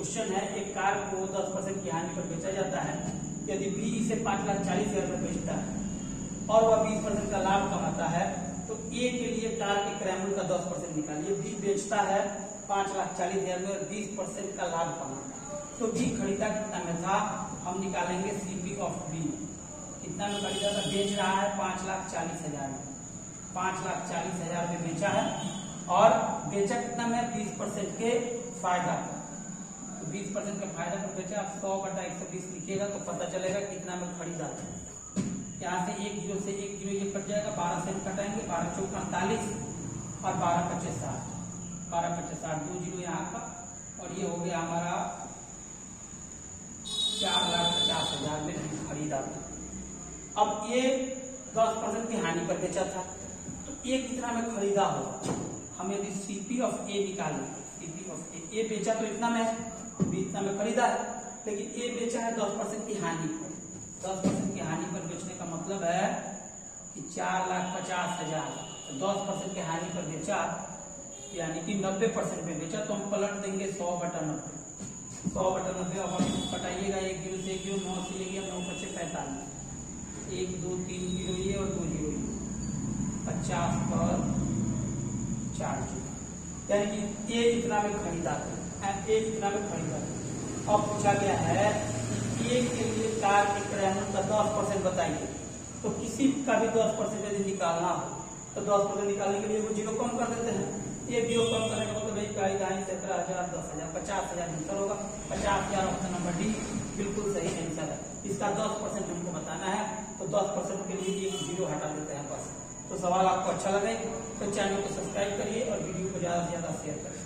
Question है, एक car को 10% की हानि पर बेचा जाता है। यदि बी इसे 5,40,000 पर बेचता है और वह 20% का लाभ कमाता है, तो ए के लिए कार के क्रय मूल्य का 10% निकालिए। बी बेचता है 5,40,000 में और 20% का लाभ कमाता है, तो बी खरीदा कितना में था, हम निकालेंगे सीपी ऑफ बी। कितना में खरीदा था, बेच रहा है 5,40,000 में, 5,40,000 में बेचा है और बेचा कितना में, 20% के फायदा। तो 20% के फायदा पर बेचा। आप 100/120 लिखिएगा तो पता चलेगा कितना में खरीदा था। यहाँ से 1 जीरो से 1 जीरो ये कट जाएगा, 12 से कटाएंगे, 12 चौक 48 और 12×5 60, 12×5 60, 2 जीरो यहाँ का, और ये हो गया हमारा 4,50,000 में खरीदा था। अब ये 10% की हानि पर बेचा था, तो ए कितना में खरीदा होगा। हम यदि सीपी ऑफ ए निकालें, सीपी ऑफ ए बेचा तो इतना में, बी इतना में खरीदा है, लेकिन ए बेचा है 10% की हानि पर। 10% की हानि पर बेचने का मतलब है कि 4,50,000, 10% की हानि पर बेचा यानी कि 90% में बेचा, तो हम पलट देंगे 100/90, 100/90। अब हम कटाइएगा, 1 जीरो से 1 जीरो, 9 से ले गया, 9×5 45, 1 2 3 जीरो ये और 2 जीरो ये, 50 पर 4 जीरो, यानी कि ए इतना में खरीदा था, ए इतना में खरीदा था। अब पूछा गया है कि ए के लिए कार के क्रय मूल्य का 10% बताइए। तो किसी का भी 10% यदि निकालना हो तो 10% निकालने के लिए वो जीरो कम कर देते हैं। ये जीरो कम करने का मतलब भाई 17,000, 10,000, 50,000 आंसर होगा। 50,000 ऑप्शन नंबर डी बिल्कुल सही आंसर है। इसका 10% हमको बताना है, तो 10% के लिए एक जीरो हटा देते हैं बस। तो सवाल आपको अच्छा लगे तो चैनल को सब्सक्राइब करिए और वीडियो को ज्यादा से ज्यादा शेयर करिए।